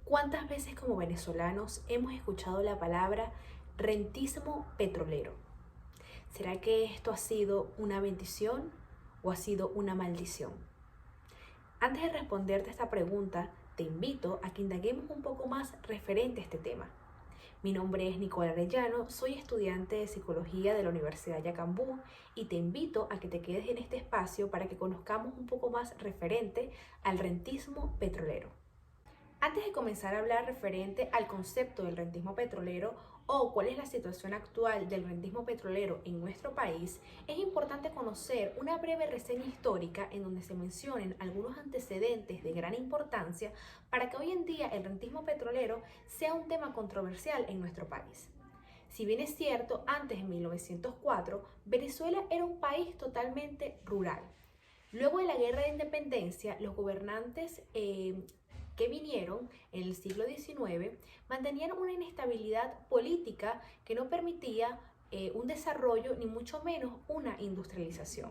¿Cuántas veces como venezolanos hemos escuchado la palabra rentismo petrolero? ¿Será que esto ha sido una bendición o ha sido una maldición? Antes de responderte esta pregunta, te invito a que indaguemos un poco más referente a este tema. Mi nombre es Nicola Arellano, soy estudiante de Psicología de la Universidad Yacambú y te invito a que te quedes en este espacio para que conozcamos un poco más referente al rentismo petrolero. Antes de comenzar a hablar referente al concepto del rentismo petrolero o cuál es la situación actual del rentismo petrolero en nuestro país, es importante conocer una breve reseña histórica en donde se mencionen algunos antecedentes de gran importancia para que hoy en día el rentismo petrolero sea un tema controversial en nuestro país. Si bien es cierto, antes de 1904, Venezuela era un país totalmente rural. Luego de la Guerra de Independencia, los gobernantes que vinieron en el siglo XIX mantenían una inestabilidad política que no permitía un desarrollo ni mucho menos una industrialización.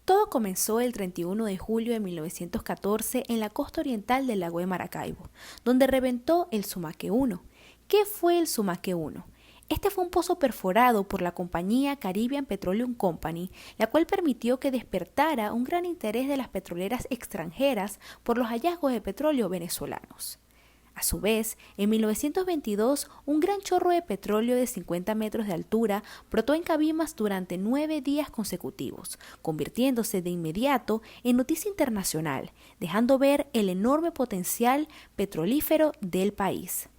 Todo comenzó el 31 de julio de 1914 en la costa oriental del lago de Maracaibo, donde reventó el Sumaque 1. ¿Qué fue el Sumaque 1? Este fue un pozo perforado por la compañía Caribbean Petroleum Company, la cual permitió que despertara un gran interés de las petroleras extranjeras por los hallazgos de petróleo venezolanos. A su vez, en 1922, un gran chorro de petróleo de 50 metros de altura brotó en Cabimas durante 9 días consecutivos, convirtiéndose de inmediato en noticia internacional, dejando ver el enorme potencial petrolífero del país.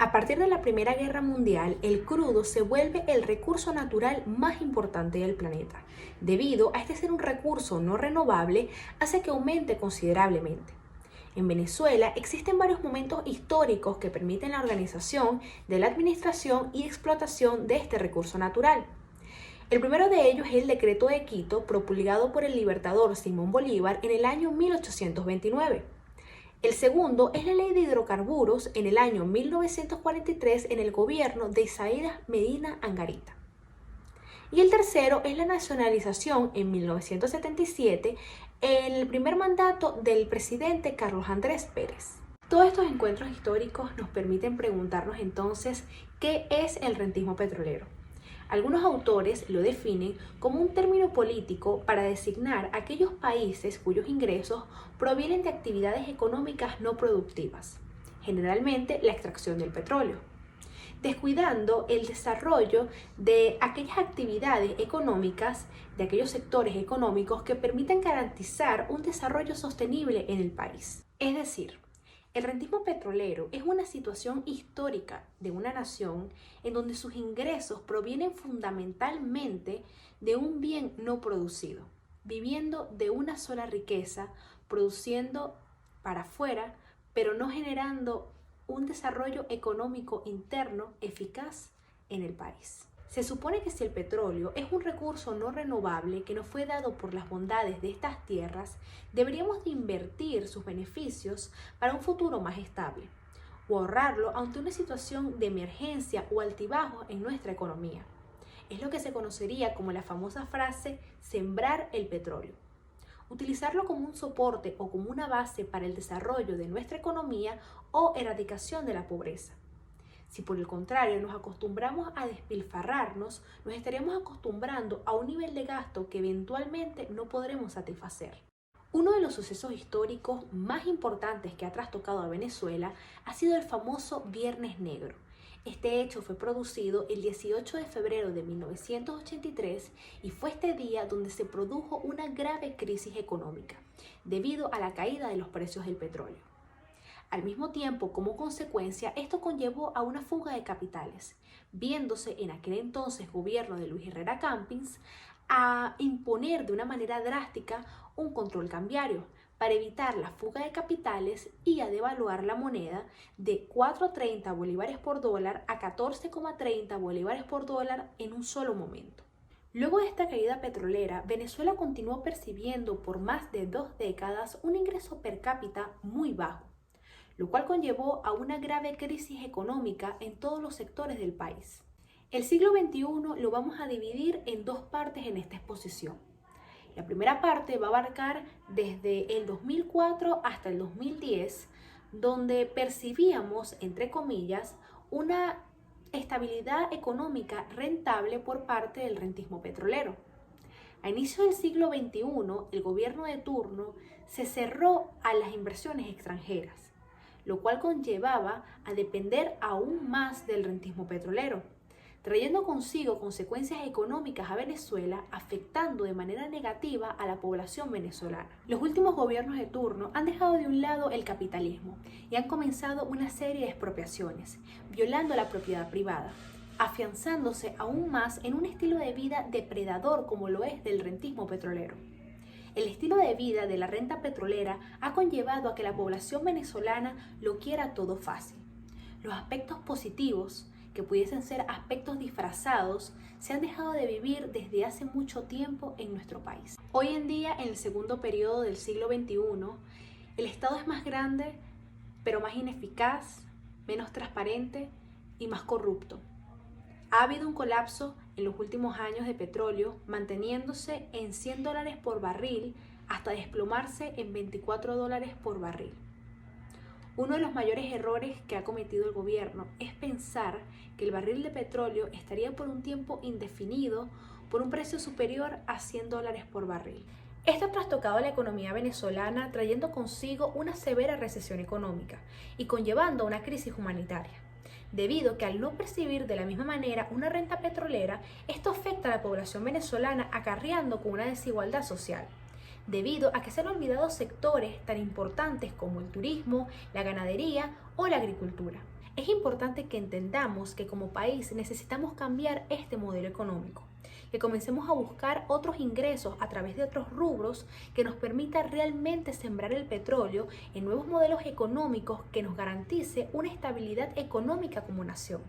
A partir de la Primera Guerra Mundial, el crudo se vuelve el recurso natural más importante del planeta. Debido a este ser un recurso no renovable, hace que aumente considerablemente. En Venezuela existen varios momentos históricos que permiten la organización de la administración y explotación de este recurso natural. El primero de ellos es el Decreto de Quito, promulgado por el libertador Simón Bolívar en el año 1829. El segundo es la Ley de Hidrocarburos en el año 1943 en el gobierno de Isaías Medina Angarita. Y el tercero es la nacionalización en 1977 en el primer mandato del presidente Carlos Andrés Pérez. Todos estos encuentros históricos nos permiten preguntarnos entonces qué es el rentismo petrolero. Algunos autores lo definen como un término político para designar aquellos países cuyos ingresos provienen de actividades económicas no productivas, generalmente la extracción del petróleo, descuidando el desarrollo de aquellas actividades económicas, de aquellos sectores económicos que permitan garantizar un desarrollo sostenible en el país. Es decir, el rentismo petrolero es una situación histórica de una nación en donde sus ingresos provienen fundamentalmente de un bien no producido, viviendo de una sola riqueza, produciendo para afuera, pero no generando un desarrollo económico interno eficaz en el país. Se supone que si el petróleo es un recurso no renovable que nos fue dado por las bondades de estas tierras, deberíamos de invertir sus beneficios para un futuro más estable o ahorrarlo ante una situación de emergencia o altibajo en nuestra economía. Es lo que se conocería como la famosa frase sembrar el petróleo. Utilizarlo como un soporte o como una base para el desarrollo de nuestra economía o erradicación de la pobreza. Si por el contrario nos acostumbramos a despilfarrarnos, nos estaremos acostumbrando a un nivel de gasto que eventualmente no podremos satisfacer. Uno de los sucesos históricos más importantes que ha trastocado a Venezuela ha sido el famoso Viernes Negro. Este hecho fue producido el 18 de febrero de 1983 y fue este día donde se produjo una grave crisis económica debido a la caída de los precios del petróleo. Al mismo tiempo, como consecuencia, esto conllevó a una fuga de capitales, viéndose en aquel entonces gobierno de Luis Herrera Campins a imponer de una manera drástica un control cambiario para evitar la fuga de capitales y a devaluar la moneda de 4,30 bolívares por dólar a 14,30 bolívares por dólar en un solo momento. Luego de esta caída petrolera, Venezuela continuó percibiendo por más de 2 décadas un ingreso per cápita muy bajo, lo cual conllevó a una grave crisis económica en todos los sectores del país. El siglo XXI lo vamos a dividir en dos partes en esta exposición. La primera parte va a abarcar desde el 2004 hasta el 2010, donde percibíamos, entre comillas, una estabilidad económica rentable por parte del rentismo petrolero. A inicios del siglo XXI, el gobierno de turno se cerró a las inversiones extranjeras, lo cual conllevaba a depender aún más del rentismo petrolero, trayendo consigo consecuencias económicas a Venezuela, afectando de manera negativa a la población venezolana. Los últimos gobiernos de turno han dejado de un lado el capitalismo y han comenzado una serie de expropiaciones, violando la propiedad privada, afianzándose aún más en un estilo de vida depredador como lo es del rentismo petrolero. El estilo de vida de la renta petrolera ha conllevado a que la población venezolana lo quiera todo fácil. Los aspectos positivos, que pudiesen ser aspectos disfrazados, se han dejado de vivir desde hace mucho tiempo en nuestro país. Hoy en día, en el segundo periodo del siglo XXI, el Estado es más grande, pero más ineficaz, menos transparente y más corrupto. Ha habido un colapso en los últimos años de petróleo, manteniéndose en $100 por barril hasta desplomarse en $24 por barril. Uno de los mayores errores que ha cometido el gobierno es pensar que el barril de petróleo estaría por un tiempo indefinido por un precio superior a $100 por barril. Esto ha trastocado la economía venezolana, trayendo consigo una severa recesión económica y conllevando una crisis humanitaria, debido a que al no percibir de la misma manera una renta petrolera, esto afecta a la población venezolana, acarreando con una desigualdad social, debido a que se han olvidado sectores tan importantes como el turismo, la ganadería o la agricultura. Es importante que entendamos que como país necesitamos cambiar este modelo económico, que comencemos a buscar otros ingresos a través de otros rubros que nos permita realmente sembrar el petróleo en nuevos modelos económicos que nos garantice una estabilidad económica como nación.